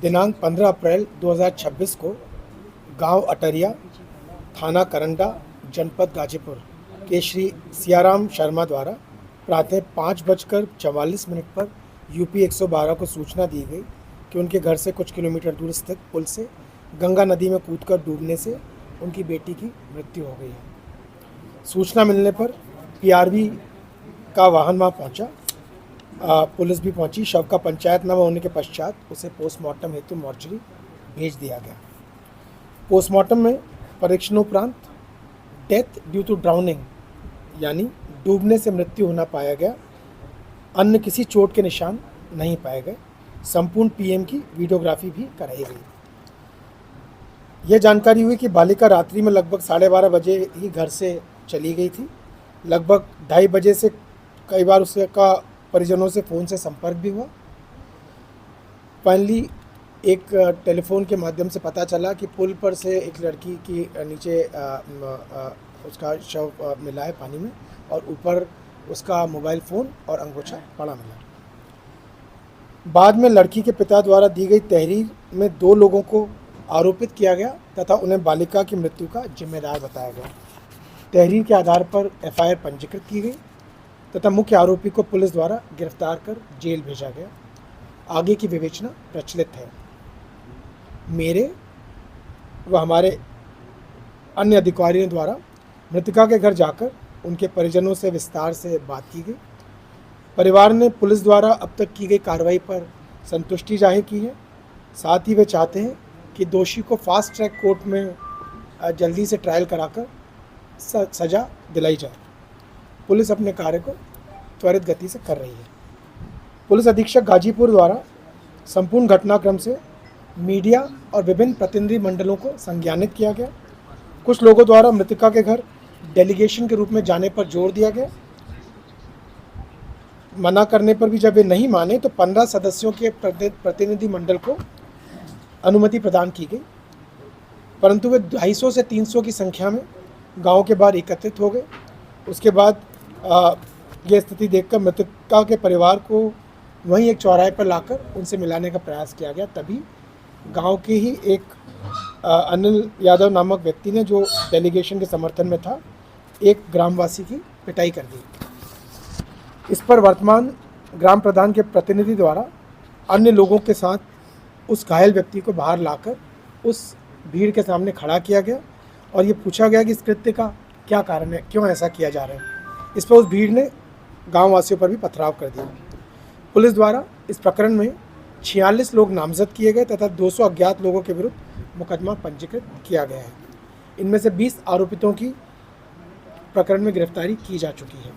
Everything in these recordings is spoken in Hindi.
दिनांक 15 अप्रैल 2026 को गांव अटरिया, थाना करंडा, जनपद गाजीपुर के श्री सियाराम शर्मा द्वारा प्रातः 5:44 पर यूपी 112 को सूचना दी गई कि उनके घर से कुछ किलोमीटर दूर स्थित पुल से गंगा नदी में कूदकर डूबने से उनकी बेटी की मृत्यु हो गई है। सूचना मिलने पर पीआरबी का वाहन वहाँ पहुँचा, पुलिस भी पहुंची। शव का पंचायतनामा होने के पश्चात उसे पोस्टमार्टम हेतु मॉर्चरी भेज दिया गया। पोस्टमार्टम में परीक्षणोपरांत डेथ ड्यू टू ड्राउनिंग यानी डूबने से मृत्यु होना पाया गया। अन्य किसी चोट के निशान नहीं पाए गए। संपूर्ण पीएम की वीडियोग्राफी भी कराई गई। यह जानकारी हुई कि बालिका रात्रि में लगभग 12:30 बजे ही घर से चली गई थी। लगभग 2:30 बजे से कई बार उसका परिजनों से फ़ोन से संपर्क भी हुआ। फाइनली एक टेलीफोन के माध्यम से पता चला कि पुल पर से एक लड़की की नीचे उसका शव मिला है पानी में, और ऊपर उसका मोबाइल फ़ोन और अंगूछा पड़ा मिला। बाद में लड़की के पिता द्वारा दी गई तहरीर में 2 लोगों को आरोपित किया गया तथा उन्हें बालिका की मृत्यु का जिम्मेदार बताया गया। तहरीर के आधार पर एफआईआर पंजीकृत की गई तथा मुख्य आरोपी को पुलिस द्वारा गिरफ्तार कर जेल भेजा गया। आगे की विवेचना प्रचलित है। मेरे व हमारे अन्य अधिकारियों द्वारा मृतका के घर जाकर उनके परिजनों से विस्तार से बात की गई। परिवार ने पुलिस द्वारा अब तक की गई कार्रवाई पर संतुष्टि जाहिर की है। साथ ही वे चाहते हैं कि दोषी को फास्ट ट्रैक कोर्ट में जल्दी से ट्रायल कराकर सज़ा दिलाई जाए। पुलिस अपने कार्य को त्वरित गति से कर रही है। पुलिस अधीक्षक गाजीपुर द्वारा संपूर्ण घटनाक्रम से मीडिया और विभिन्न प्रतिनिधि मंडलों को संज्ञानित किया गया। कुछ लोगों द्वारा मृतका के घर डेलीगेशन के रूप में जाने पर जोर दिया गया। मना करने पर भी जब वे नहीं माने तो 15 सदस्यों के प्रतिनिधि मंडल को अनुमति प्रदान की गई, परंतु वे 250 से 300 की संख्या में गांव के बाहर एकत्रित हो गए। उसके बाद यह स्थिति देखकर मृतका के परिवार को वहीं एक चौराहे पर लाकर उनसे मिलाने का प्रयास किया गया। तभी गांव के ही एक अनिल यादव नामक व्यक्ति ने, जो डेलीगेशन के समर्थन में था, एक ग्रामवासी की पिटाई कर दी। इस पर वर्तमान ग्राम प्रधान के प्रतिनिधि द्वारा अन्य लोगों के साथ उस घायल व्यक्ति को बाहर लाकर उस भीड़ के सामने खड़ा किया गया और ये पूछा गया कि इस कृत्य का क्या कारण है, क्यों ऐसा किया जा रहा है। इस पर उस भीड़ ने गांव वासियों पर भी पथराव कर दिया। पुलिस द्वारा इस प्रकरण में 46 लोग नामजद किए गए तथा 200 अज्ञात लोगों के विरुद्ध मुकदमा पंजीकृत किया गया है। इनमें से 20 आरोपितों की प्रकरण में गिरफ्तारी की जा चुकी है।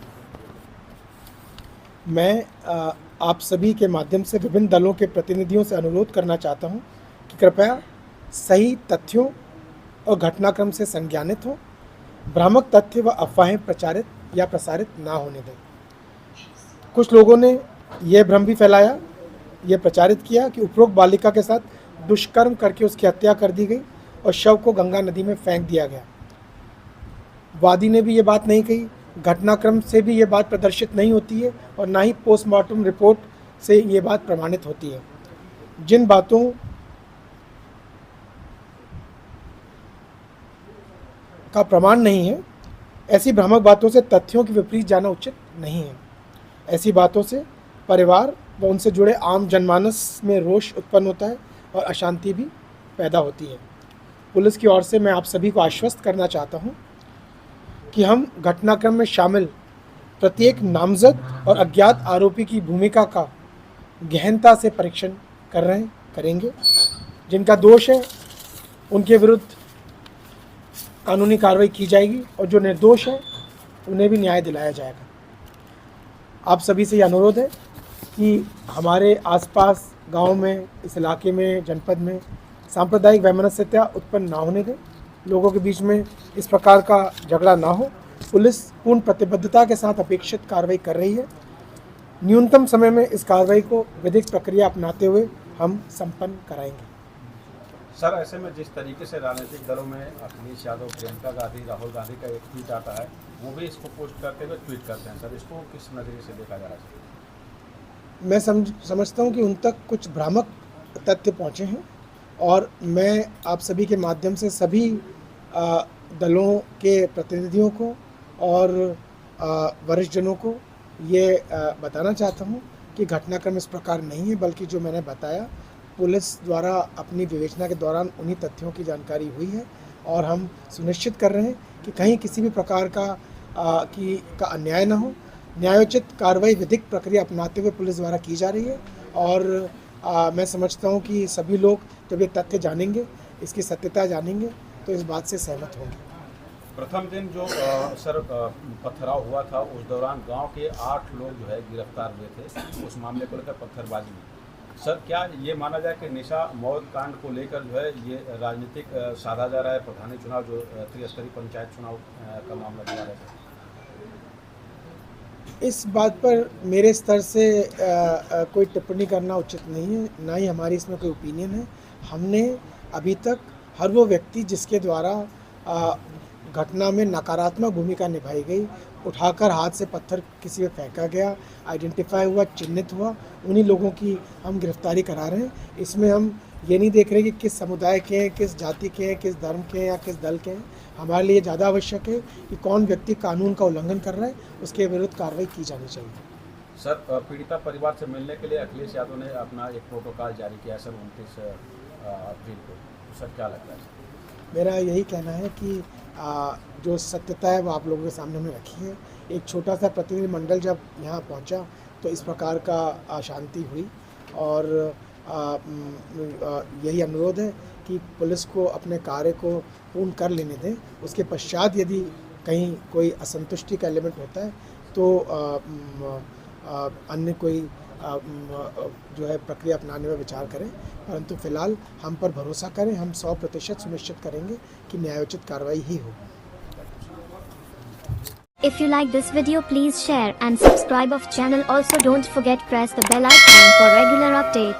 मैं आप सभी के माध्यम से विभिन्न दलों के प्रतिनिधियों से अनुरोध करना चाहता हूं कि कृपया सही तथ्यों और घटनाक्रम से संज्ञानित हो, भ्रामक तथ्य व अफवाहें प्रचारित या प्रसारित ना होने दें। कुछ लोगों ने यह भ्रम भी फैलाया, यह प्रचारित किया कि उपरोक्त बालिका के साथ दुष्कर्म करके उसकी हत्या कर दी गई और शव को गंगा नदी में फेंक दिया गया। वादी ने भी ये बात नहीं कही, घटनाक्रम से भी ये बात प्रदर्शित नहीं होती है और ना ही पोस्टमार्टम रिपोर्ट से ये बात प्रमाणित होती है। जिन बातों का प्रमाण नहीं है, ऐसी भ्रामक बातों से तथ्यों के विपरीत जाना उचित नहीं है। ऐसी बातों से परिवार व उनसे जुड़े आम जनमानस में रोष उत्पन्न होता है और अशांति भी पैदा होती है। पुलिस की ओर से मैं आप सभी को आश्वस्त करना चाहता हूं कि हम घटनाक्रम में शामिल प्रत्येक नामजद और अज्ञात आरोपी की भूमिका का गहनता से परीक्षण करेंगे। जिनका दोष है उनके विरुद्ध कानूनी कार्रवाई की जाएगी और जो निर्दोष है उन्हें भी न्याय दिलाया जाएगा। आप सभी से ये अनुरोध है कि हमारे आसपास गांव में, इस इलाके में, जनपद में सांप्रदायिक वैमनस्यता उत्पन्न ना होने दें। लोगों के बीच में इस प्रकार का झगड़ा ना हो। पुलिस पूर्ण प्रतिबद्धता के साथ अपेक्षित कार्रवाई कर रही है। न्यूनतम समय में इस कार्रवाई को विधिक प्रक्रिया अपनाते हुए हम संपन्न कराएंगे। सर, ऐसे में जिस तरीके से राजनीतिक दलों में अखिलेश यादव, प्रियंका गांधी, राहुल गांधी का एक ट्वीट आता है, वो भी इसको पोस्ट करते हुए ट्वीट करते हैं, सर इसको किस नज़रिए से देखा जा रहा है? मैं समझता हूँ कि उन तक कुछ भ्रामक तथ्य पहुँचे हैं और मैं आप सभी के माध्यम से सभी दलों के प्रतिनिधियों को और वरिष्ठ जनों को ये बताना चाहता हूँ कि घटनाक्रम इस प्रकार नहीं है, बल्कि जो मैंने बताया पुलिस द्वारा अपनी विवेचना के दौरान उन्हीं तथ्यों की जानकारी हुई है और हम सुनिश्चित कर रहे हैं कि कहीं किसी भी प्रकार का अन्याय न हो। न्यायोचित कार्रवाई विधिक प्रक्रिया अपनाते हुए पुलिस द्वारा की जा रही है और मैं समझता हूँ कि सभी लोग जब ये तथ्य जानेंगे, इसकी सत्यता जानेंगे, तो इस बात से सहमत होंगे। प्रथम दिन जो सर पथराव हुआ था, उस दौरान गांव के 8 लोग जो है गिरफ्तार हुए थे उस मामले को लेकर पत्थरबाजी में। सर क्या ये माना जाए कि निशा मौत कांड को लेकर जो है ये राजनीतिक साधा जा रहा है? प्रधानी चुनाव जो त्रिस्तरीय पंचायत चुनाव का मामला दिया रहा है, इस बात पर मेरे स्तर से कोई टिप्पणी करना उचित नहीं है, ना ही हमारी इसमें कोई ओपिनियन है। हमने अभी तक हर वो व्यक्ति जिसके द्वारा घटना में नकारात्मक भूमिका निभाई गई, उठाकर हाथ से पत्थर किसी पे फेंका गया, आइडेंटिफाई हुआ, चिन्हित हुआ, उन्हीं लोगों की हम गिरफ्तारी करा रहे हैं। इसमें हम ये नहीं देख रहे कि किस समुदाय के हैं, किस जाति के हैं, किस धर्म के हैं या किस दल के हैं। हमारे लिए ज़्यादा आवश्यक है कि कौन व्यक्ति कानून का उल्लंघन कर रहा है, उसके विरुद्ध कार्रवाई की जानी चाहिए। सर पीड़िता परिवार से मिलने के लिए अखिलेश यादव ने अपना एक प्रोटोकॉल जारी किया सर 29 अप्रैल को, तो सर क्या लगता है? मेरा यही कहना है कि जो सत्यता है वो आप लोगों के सामने हमने रखी है। एक छोटा सा प्रतिनिधिमंडल जब यहाँ पहुँचा तो इस प्रकार का अशांति हुई और यही अनुरोध है कि पुलिस को अपने कार्य को पूर्ण कर लेने दें। उसके पश्चात यदि कहीं कोई असंतुष्टि का एलिमेंट होता है तो अन्य कोई जो है प्रक्रिया अपनाने में विचार करें, परंतु फिलहाल हम पर भरोसा करें। हम 100% सुनिश्चित करेंगे कि न्यायोचित कार्रवाई ही हो। If you like this video, please share and subscribe of channel. Also don't forget press the bell icon for regular updates.